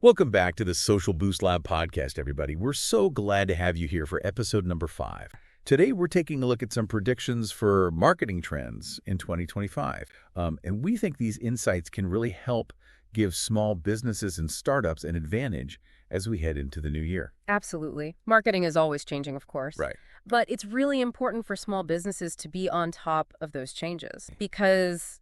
Welcome back to the Social Boost Lab podcast, everybody. We're so glad to have you here for episode number 5. Today, we're taking a look at some predictions for marketing trends in 2025. And we think these insights can really help give small businesses and startups an advantage as we head into the new year. Absolutely. Marketing is always changing, of course. Right. But it's really important for small businesses to be on top of those changes because,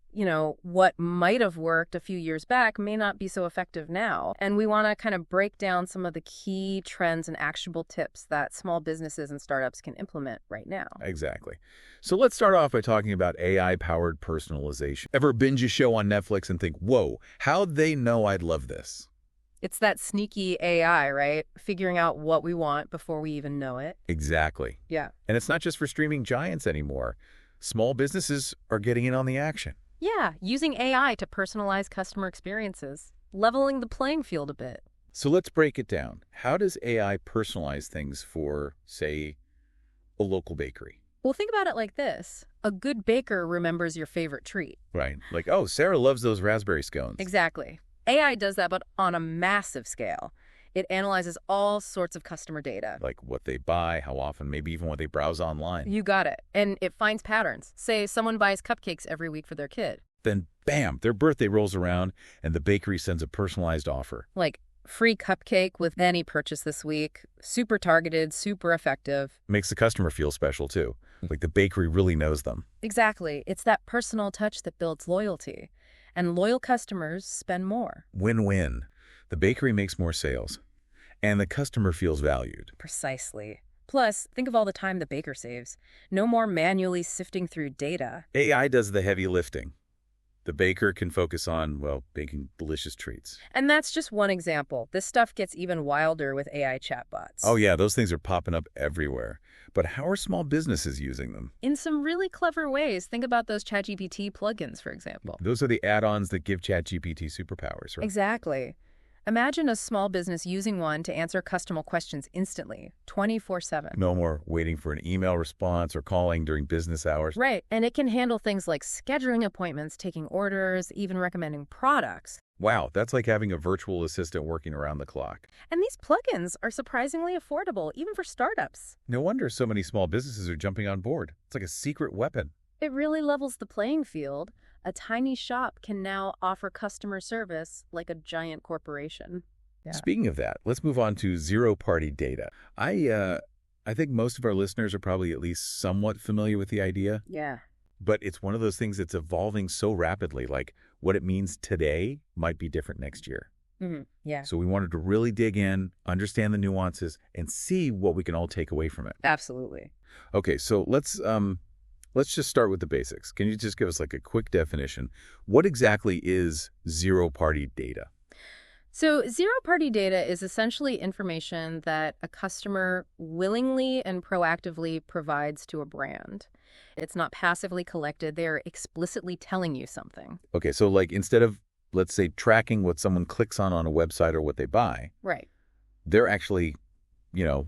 what might have worked a few years back may not be so effective now. And we want to kind of break down some of the key trends and actionable tips that small businesses and startups can implement right now. Exactly. So let's start off by talking about AI-powered personalization. Ever binge a show on Netflix and think, whoa, how'd they know I'd love this? It's that sneaky AI, right? Figuring out what we want before we even know it. Exactly. Yeah. And it's not just for streaming giants anymore. Small businesses are getting in on the action. Yeah, using AI to personalize customer experiences, leveling the playing field a bit. So let's break it down. How does AI personalize things for, say, a local bakery? Well, think about it like this. A good baker remembers your favorite treat. Right. Like, oh, Sarah loves those raspberry scones. Exactly. AI does that, but on a massive scale. It analyzes all sorts of customer data. Like what they buy, how often, maybe even what they browse online. You got it. And it finds patterns. Say someone buys cupcakes every week for their kid. Then, bam, their birthday rolls around and the bakery sends a personalized offer. Like free cupcake with any purchase this week. Super targeted, super effective. Makes the customer feel special, too. Like the bakery really knows them. Exactly. It's that personal touch that builds loyalty. And loyal customers spend more. Win-win. The bakery makes more sales, and the customer feels valued. Precisely. Plus, think of all the time the baker saves. No more manually sifting through data. AI does the heavy lifting. The baker can focus on, well, baking delicious treats. And that's just one example. This stuff gets even wilder with AI chatbots. Oh, yeah, those things are popping up everywhere. But how are small businesses using them? In some really clever ways. Think about those ChatGPT plugins, for example. Those are the add-ons that give ChatGPT superpowers, right? Exactly. Imagine a small business using one to answer customer questions instantly, 24/7. No more waiting for an email response or calling during business hours. Right, and it can handle things like scheduling appointments, taking orders, even recommending products. Wow, that's like having a virtual assistant working around the clock. And these plugins are surprisingly affordable, even for startups. No wonder so many small businesses are jumping on board. It's like a secret weapon. It really levels the playing field. A tiny shop can now offer customer service like a giant corporation. Yeah. Speaking of that, let's move on to zero-party data. I think most of our listeners are probably at least somewhat familiar with the idea. Yeah. But it's one of those things that's evolving so rapidly, like what it means today might be different next year. Yeah. So we wanted to really dig in, understand the nuances, and see what we can all take away from it. Absolutely. Okay, so let's just start with the basics. Can you just give us like a quick definition? What exactly is zero-party data? So zero-party data is essentially information that a customer willingly and proactively provides to a brand. It's not passively collected. They're explicitly telling you something. Okay, so like instead of, let's say, tracking what someone clicks on a website or what they buy, Right. they're actually,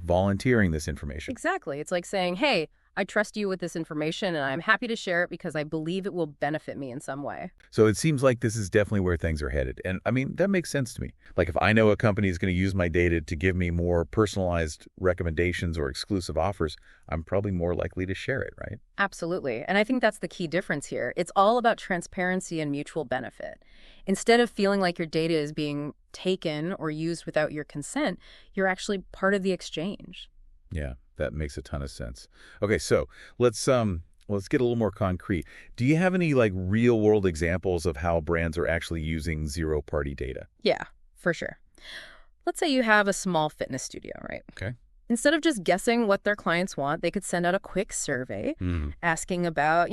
volunteering this information. Exactly. It's like saying, hey, I trust you with this information and I'm happy to share it because I believe it will benefit me in some way. So it seems like this is definitely where things are headed. And I mean, that makes sense to me. Like if I know a company is going to use my data to give me more personalized recommendations or exclusive offers, I'm probably more likely to share it, right? Absolutely. And I think that's the key difference here. It's all about transparency and mutual benefit. Instead of feeling like your data is being taken or used without your consent, you're actually part of the exchange. Yeah, that makes a ton of sense. Okay, so let's get a little more concrete. Do you have any like real world examples of how brands are actually using zero-party data? Yeah, for sure. Let's say you have a small fitness studio, right? Okay. Instead of just guessing what their clients want, they could send out a quick survey asking about,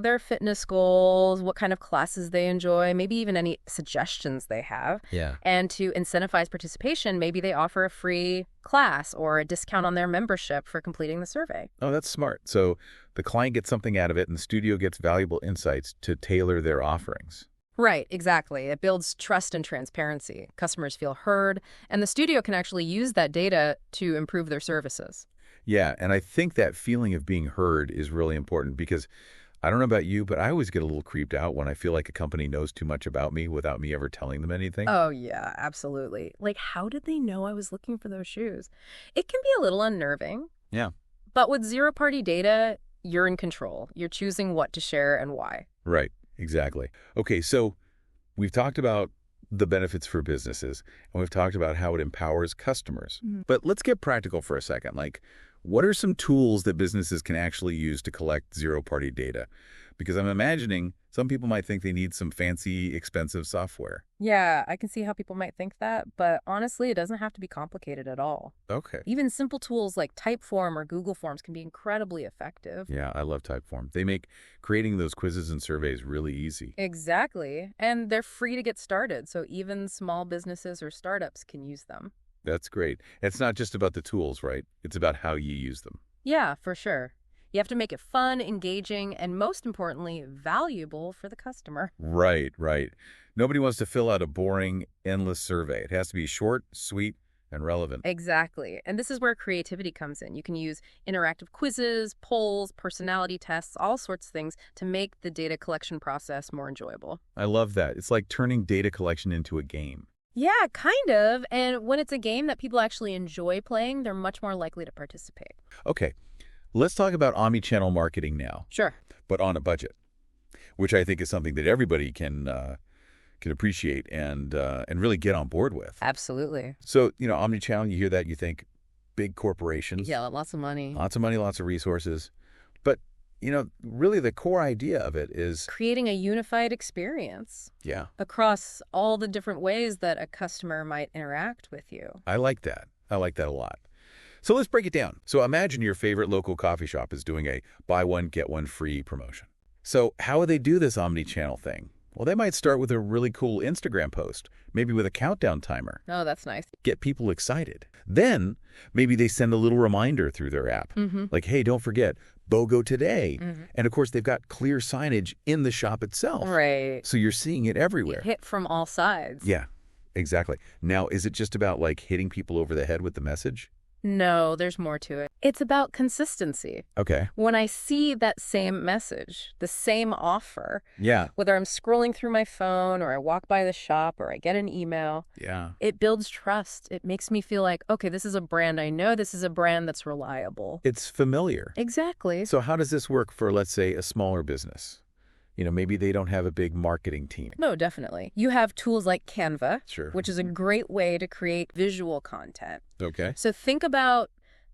their fitness goals, what kind of classes they enjoy, maybe even any suggestions they have. Yeah. And to incentivize participation, maybe they offer a free class or a discount on their membership for completing the survey. Oh, that's smart. So the client gets something out of it and the studio gets valuable insights to tailor their offerings. Right, exactly. It builds trust and transparency. Customers feel heard, and the studio can actually use that data to improve their services. Yeah, and I think that feeling of being heard is really important because I don't know about you, but I always get a little creeped out when I feel like a company knows too much about me without me ever telling them anything. Oh, yeah, absolutely. Like, how did they know I was looking for those shoes? It can be a little unnerving, Yeah, but with zero-party data, you're in control. You're choosing what to share and why. right. Exactly. Okay, so we've talked about the benefits for businesses, and we've talked about how it empowers customers. But let's get practical for a second. Like, what are some tools that businesses can actually use to collect zero-party data? Because I'm imagining some people might think they need some fancy, expensive software. Yeah, I can see how people might think that, but honestly, it doesn't have to be complicated at all. Okay. Even simple tools like Typeform or Google Forms can be incredibly effective. Yeah, I love Typeform. They make creating those quizzes and surveys really easy. Exactly. And they're free to get started, so even small businesses or startups can use them. That's great. It's not just about the tools, right? It's about how you use them. Yeah, for sure. You have to make it fun, engaging, and most importantly, valuable for the customer. Right, right. Nobody wants to fill out a boring, endless survey. It has to be short, sweet, and relevant. Exactly. And this is where creativity comes in. You can use interactive quizzes, polls, personality tests, all sorts of things to make the data collection process more enjoyable. I love that. It's like turning data collection into a game. Yeah, kind of. And when it's a game that people actually enjoy playing, they're much more likely to participate. Okay, let's talk about omnichannel marketing now, Sure. but on a budget, which I think is something that everybody can appreciate and really get on board with. Absolutely. So, omnichannel, you hear that, you think big corporations. Yeah, lots of money. Lots of money, lots of resources. But, really the core idea of it is, Creating a unified experience yeah, across all the different ways that a customer might interact with you. I like that. I like that a lot. So let's break it down. So imagine your favorite local coffee shop is doing a buy one, get one free promotion. So how would they do this omni-channel thing? Well, they might start with a really cool Instagram post, maybe with a countdown timer. Oh, that's nice. Get people excited. Then maybe they send a little reminder through their app. Like, hey, don't forget, BOGO today. And of course, they've got clear signage in the shop itself. Right. So you're seeing it everywhere. Hit from all sides. Yeah, exactly. Now, is it just about like hitting people over the head with the message? No, there's more to it. It's about consistency. Okay. When I see that same message, the same offer, Yeah. whether I'm scrolling through my phone or I walk by the shop or I get an email, Yeah. it builds trust. It makes me feel like, okay, this is a brand I know. This is a brand that's reliable. It's familiar. Exactly. So how does this work for, let's say, a smaller business? Maybe they don't have a big marketing team. No, definitely. You have tools like Canva, Sure. which is a great way to create visual content. Okay. So think about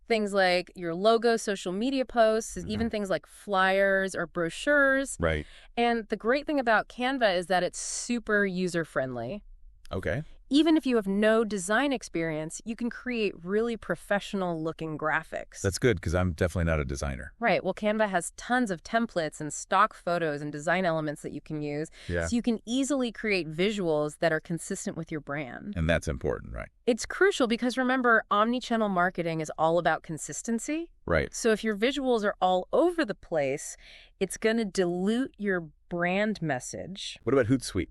things like your logo, social media posts, even things like flyers or brochures. Right. And the great thing about Canva is that it's super user-friendly. Okay. Even if you have no design experience, you can create really professional-looking graphics. That's good because I'm definitely not a designer. Right. Well, Canva has tons of templates and stock photos and design elements that you can use. Yeah. So you can easily create visuals that are consistent with your brand. And that's important, right? It's crucial because remember, omnichannel marketing is all about consistency. Right. So if your visuals are all over the place, it's going to dilute your brand message. What about Hootsuite?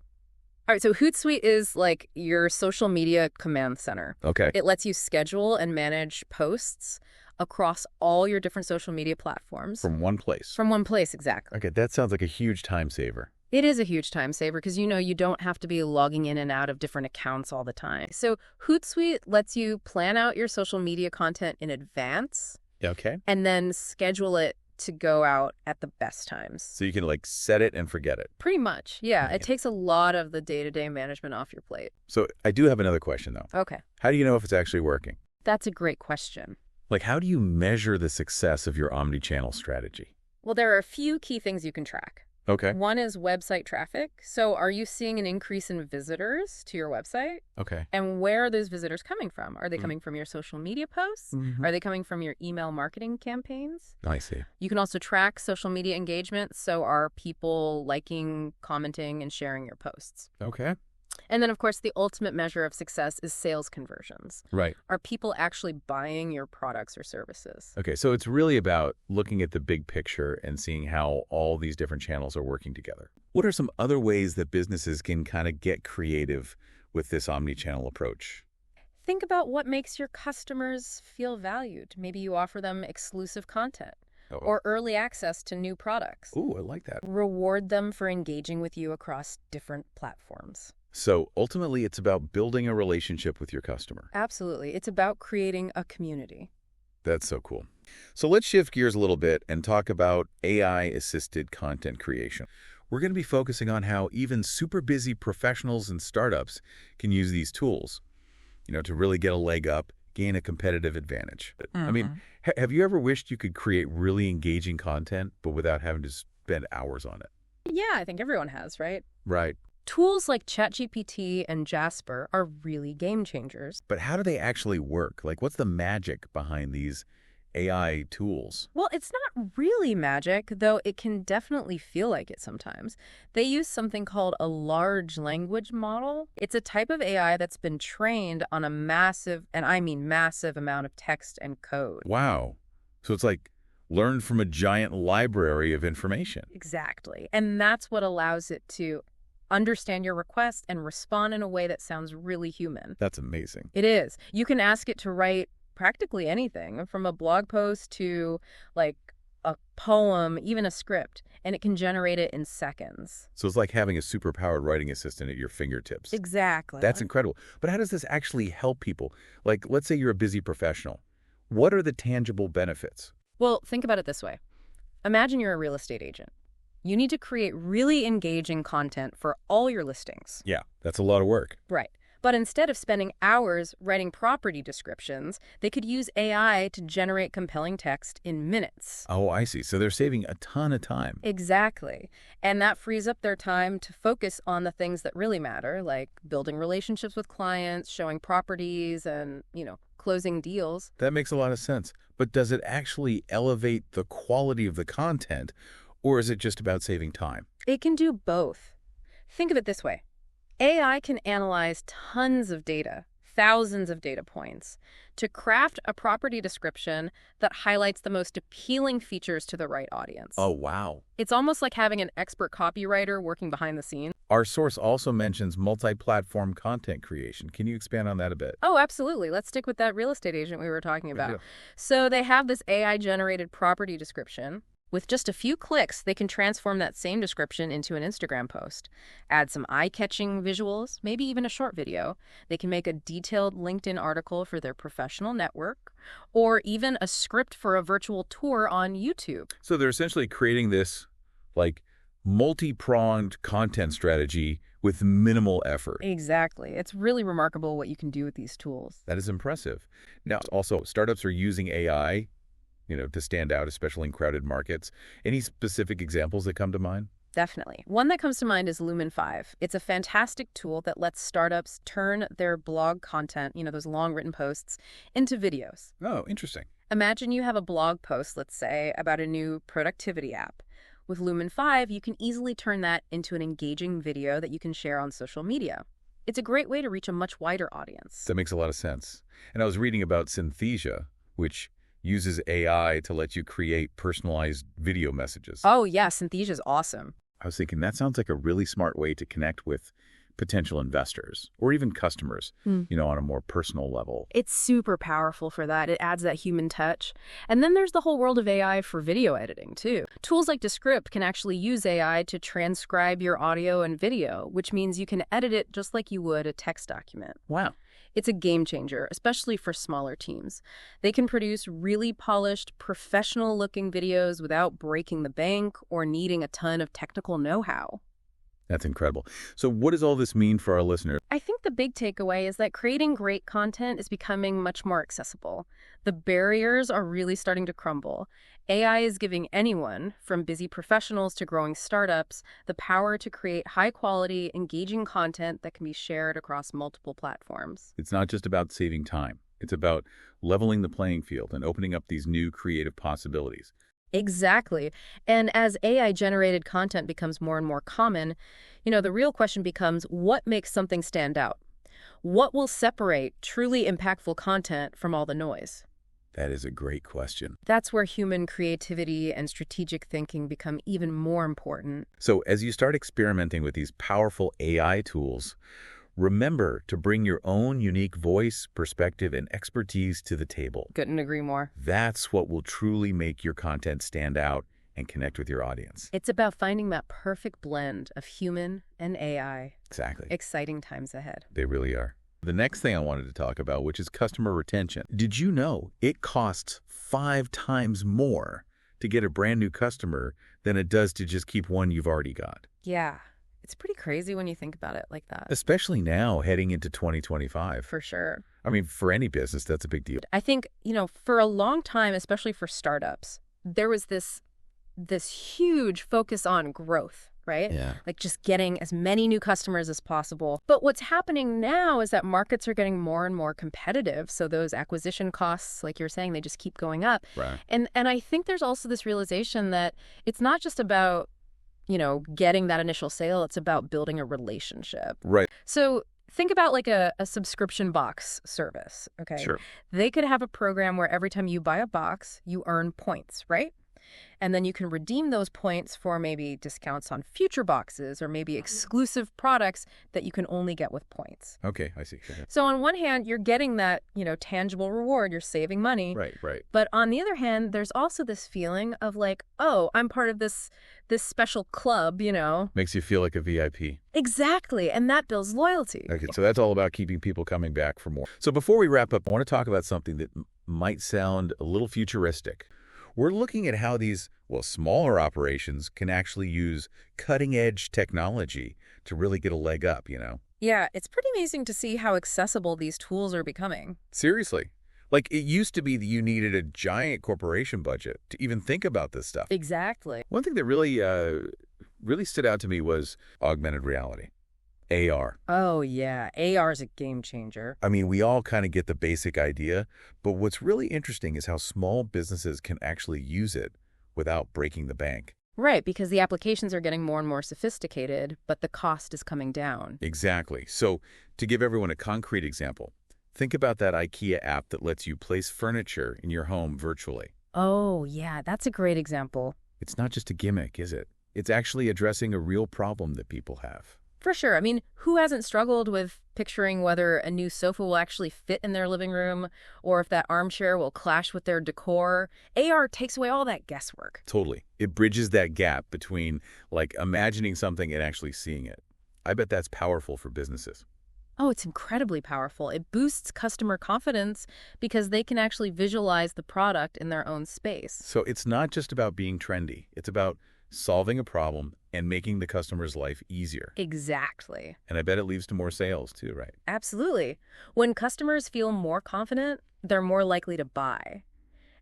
All right, so Hootsuite is like your social media command center. Okay. It lets you schedule and manage posts across all your different social media platforms. From one place. From one place, exactly. Okay, that sounds like a huge time saver. It is a huge time saver because you don't have to be logging in and out of different accounts all the time. So Hootsuite lets you plan out your social media content in advance Okay. and then schedule it to go out at the best times. So you can like set it and forget it. Pretty much, yeah. Yeah. It takes a lot of the day-to-day management off your plate. So I do have another question though. Okay, How do you know if it's actually working? that's a great question. Like, how do you measure the success of your omni-channel strategy? Well, there are a few key things you can track. Okay. One is website traffic. So are you seeing an increase in visitors to your website? Okay. And where are those visitors coming from? Are they coming from your social media posts? Are they coming from your email marketing campaigns? I see. You can also track social media engagement. So are people liking, commenting, and sharing your posts? Okay. And then, of course, the ultimate measure of success is sales conversions. Right. Are people actually buying your products or services? Okay, so it's really about looking at the big picture and seeing how all these different channels are working together. What are some other ways that businesses can kind of get creative with this omni-channel approach? Think about what makes your customers feel valued. Maybe you offer them exclusive content. or early access to new products. Ooh, I like that. Reward them for engaging with you across different platforms. So ultimately, it's about building a relationship with your customer. Absolutely. It's about creating a community. That's so cool. So let's shift gears a little bit and talk about AI-assisted content creation. We're going to be focusing on how even super busy professionals and startups can use these tools, to really get a leg up, gain a competitive advantage. I mean, have you ever wished you could create really engaging content, but without having to spend hours on it? Yeah, I think everyone has, right? Right. Tools like ChatGPT and Jasper are really game changers. But how do they actually work? Like, what's the magic behind these AI tools? Well, it's not really magic, though it can definitely feel like it sometimes. They use something called a large language model. It's a type of AI that's been trained on a massive, and I mean massive, amount of text and code. Wow. So it's like learned from a giant library of information. Exactly. And that's what allows it to understand your request and respond in a way that sounds really human. That's amazing. It is. You can ask it to write practically anything, from a blog post to like a poem, even a script, and it can generate it in seconds. So it's like having a superpowered writing assistant at your fingertips. Exactly. That's incredible. But how does this actually help people? Like, let's say you're a busy professional. What are the tangible benefits? Well, think about it this way. Imagine you're a real estate agent. You need to create really engaging content for all your listings. Yeah, that's a lot of work. Right. But instead of spending hours writing property descriptions, they could use AI to generate compelling text in minutes. Oh, I see. So they're saving a ton of time. Exactly. And that frees up their time to focus on the things that really matter, like building relationships with clients, showing properties, and, closing deals. That makes a lot of sense. But does it actually elevate the quality of the content, or is it just about saving time? It can do both. Think of it this way. AI can analyze tons of data, thousands of data points, to craft a property description that highlights the most appealing features to the right audience. Oh, wow. It's almost like having an expert copywriter working behind the scenes. Our source also mentions multi-platform content creation. Can you expand on that a bit? Oh, absolutely. Let's stick with that real estate agent we were talking Good about. deal. So they have this AI-generated property description. With just a few clicks, they can transform that same description into an Instagram post, add some eye-catching visuals, maybe even a short video. They can make a detailed LinkedIn article for their professional network, or even a script for a virtual tour on YouTube. So they're essentially creating this, like, multi-pronged content strategy with minimal effort. Exactly. It's really remarkable what you can do with these tools. That is impressive. Now, also, startups are using AI to stand out, especially in crowded markets. Any specific examples that come to mind? Definitely. One that comes to mind is Lumen 5. It's a fantastic tool that lets startups turn their blog content, those long written posts, into videos. Oh, interesting. Imagine you have a blog post, let's say, about a new productivity app. With Lumen 5, you can easily turn that into an engaging video that you can share on social media. It's a great way to reach a much wider audience. That makes a lot of sense. And I was reading about Synthesia, which uses AI to let you create personalized video messages. Oh, yeah, Synthesia's awesome. I was thinking that sounds like a really smart way to connect with potential investors or even customers, on a more personal level. It's super powerful for that. It adds that human touch. And then there's the whole world of AI for video editing, too. Tools like Descript can actually use AI to transcribe your audio and video, which means you can edit it just like you would a text document. Wow. It's a game changer, especially for smaller teams. They can produce really polished, professional-looking videos without breaking the bank or needing a ton of technical know-how. That's incredible. So what does all this mean for our listeners? I think the big takeaway is that creating great content is becoming much more accessible. The barriers are really starting to crumble. AI is giving anyone, from busy professionals to growing startups, the power to create high-quality, engaging content that can be shared across multiple platforms. It's not just about saving time. It's about leveling the playing field and opening up these new creative possibilities. Exactly. And as AI-generated content becomes more and more common, the real question becomes, what makes something stand out? What will separate truly impactful content from all the noise? That is a great question. That's where human creativity and strategic thinking become even more important. So as you start experimenting with these powerful AI tools, Remember to bring your own unique voice, perspective, and expertise to the table. Couldn't agree more. That's what will truly make your content stand out and connect with your audience. It's about finding that perfect blend of human and AI. Exactly. Exciting times ahead. They really are. The next thing I wanted to talk about, which is customer retention. Did you know it costs 5 times more to get a brand new customer than it does to just keep one you've already got? Yeah. It's pretty crazy when you think about it like that. Especially now, heading into 2025. For sure. I mean, for any business, that's a big deal. I think, for a long time, especially for startups, there was this huge focus on growth, right? Yeah. Like just getting as many new customers as possible. But what's happening now is that markets are getting more and more competitive. So those acquisition costs, like you're saying, they just keep going up. Right. And I think there's also this realization that it's not just about getting that initial sale, it's about building a relationship. Right. So think about like a subscription box service, okay? Sure. They could have a program where every time you buy a box, you earn points, right? And then you can redeem those points for maybe discounts on future boxes or maybe exclusive products that you can only get with points. Okay, I see. Okay. So on one hand, you're getting that, tangible reward, you're saving money. Right, right. But on the other hand, there's also this feeling of like, oh, I'm part of this special club, Makes you feel like a VIP. Exactly. And that builds loyalty. Okay, so that's all about keeping people coming back for more. So before we wrap up, I want to talk about something that might sound a little futuristic. We're looking at how these, smaller operations can actually use cutting-edge technology to really get a leg up, Yeah, it's pretty amazing to see how accessible these tools are becoming. Seriously. Like, it used to be that you needed a giant corporation budget to even think about this stuff. Exactly. One thing that really stood out to me was augmented reality, AR. Oh, yeah. AR is a game changer. I mean, we all kind of get the basic idea, but what's really interesting is how small businesses can actually use it without breaking the bank. Right, because the applications are getting more and more sophisticated, but the cost is coming down. Exactly. So to give everyone a concrete example, think about that IKEA app that lets you place furniture in your home virtually. Oh, yeah, that's a great example. It's not just a gimmick, is it? It's actually addressing a real problem that people have. For sure. I mean, who hasn't struggled with picturing whether a new sofa will actually fit in their living room or if that armchair will clash with their decor? AR takes away all that guesswork. Totally. It bridges that gap between, imagining something and actually seeing it. I bet that's powerful for businesses. Oh, it's incredibly powerful. It boosts customer confidence because they can actually visualize the product in their own space. So it's not just about being trendy. It's about solving a problem and making the customer's life easier. Exactly. And I bet it leads to more sales too, right? Absolutely. When customers feel more confident, they're more likely to buy.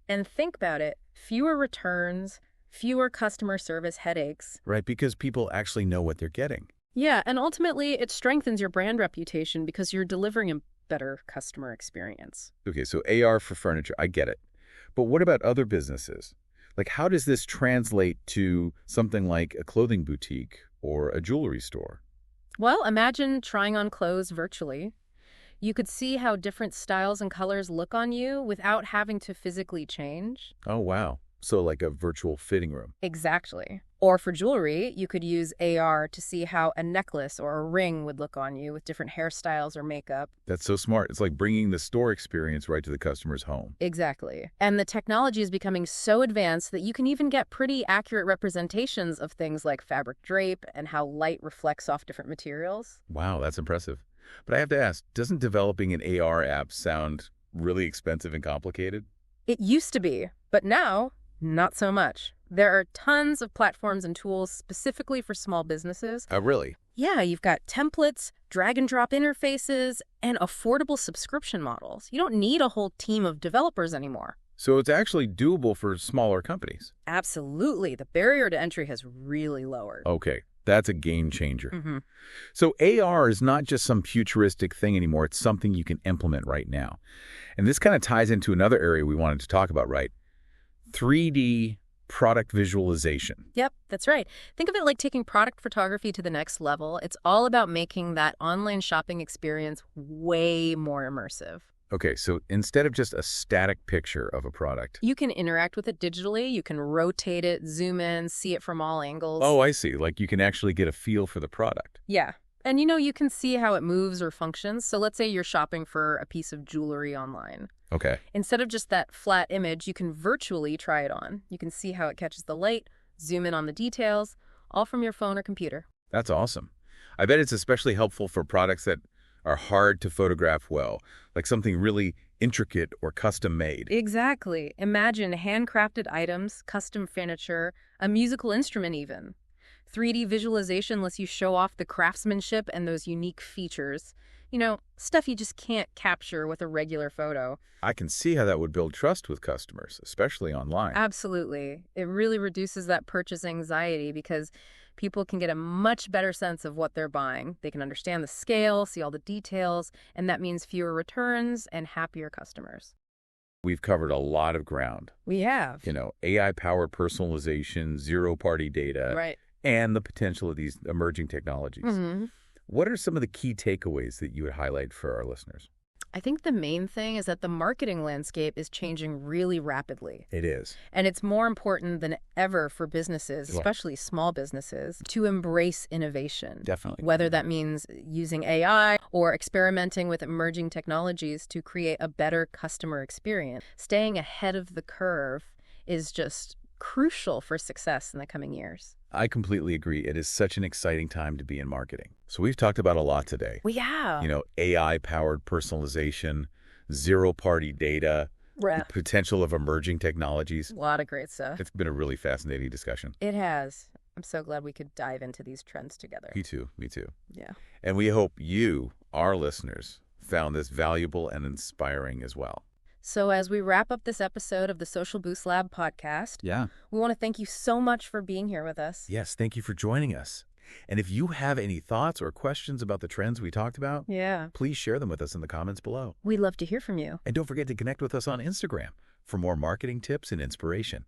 And think about it, fewer returns, fewer customer service headaches. Right, because people actually know what they're getting. Yeah, and ultimately it strengthens your brand reputation because you're delivering a better customer experience. Okay, so AR for furniture, I get it. But what about other businesses? How does this translate to something like a clothing boutique or a jewelry store? Well, imagine trying on clothes virtually. You could see how different styles and colors look on you without having to physically change. Oh, wow. So like a virtual fitting room. Exactly. Or for jewelry, you could use AR to see how a necklace or a ring would look on you with different hairstyles or makeup. That's so smart. It's like bringing the store experience right to the customer's home. Exactly. And the technology is becoming so advanced that you can even get pretty accurate representations of things like fabric drape and how light reflects off different materials. Wow, that's impressive. But I have to ask, doesn't developing an AR app sound really expensive and complicated? It used to be, but now, not so much. There are tons of platforms and tools specifically for small businesses. Oh, really? Yeah, you've got templates, drag and drop interfaces, and affordable subscription models. You don't need a whole team of developers anymore. So it's actually doable for smaller companies. Absolutely. The barrier to entry has really lowered. Okay, that's a game changer. Mm-hmm. So AR is not just some futuristic thing anymore. It's something you can implement right now. And this kind of ties into another area we wanted to talk about, right? 3D product visualization. Yep, that's right. Think of it like taking product photography to the next level. It's all about making that online shopping experience way more immersive. Okay, so instead of just a static picture of a product. You can interact with it digitally. You can rotate it, zoom in, see it from all angles. Oh, I see. Like you can actually get a feel for the product. Yeah. And you can see how it moves or functions. So let's say you're shopping for a piece of jewelry online. Okay. Instead of just that flat image, you can virtually try it on. You can see how it catches the light, zoom in on the details, all from your phone or computer. That's awesome. I bet it's especially helpful for products that are hard to photograph well, like something really intricate or custom made. Exactly. Imagine handcrafted items, custom furniture, a musical instrument even. 3D visualization lets you show off the craftsmanship and those unique features. Stuff you just can't capture with a regular photo. I can see how that would build trust with customers, especially online. Absolutely. It really reduces that purchase anxiety because people can get a much better sense of what they're buying. They can understand the scale, see all the details, and that means fewer returns and happier customers. We've covered a lot of ground. We have. AI-powered personalization, zero-party data, Right. and the potential of these emerging technologies. Mm-hmm. What are some of the key takeaways that you would highlight for our listeners? I think the main thing is that the marketing landscape is changing really rapidly. It is. And it's more important than ever for businesses, especially small businesses, to embrace innovation. Definitely. Whether that means using AI or experimenting with emerging technologies to create a better customer experience. Staying ahead of the curve is just crucial for success in the coming years. I completely agree. It is such an exciting time to be in marketing. So we've talked about a lot today. We have. AI-powered personalization, zero-party data, the potential of emerging technologies. A lot of great stuff. It's been a really fascinating discussion. It has. I'm so glad we could dive into these trends together. Me too. Yeah. And we hope you, our listeners, found this valuable and inspiring as well. So as we wrap up this episode of the Social Boost Lab podcast, we want to thank you so much for being here with us. Yes, thank you for joining us. And if you have any thoughts or questions about the trends we talked about, please share them with us in the comments below. We'd love to hear from you. And don't forget to connect with us on Instagram for more marketing tips and inspiration.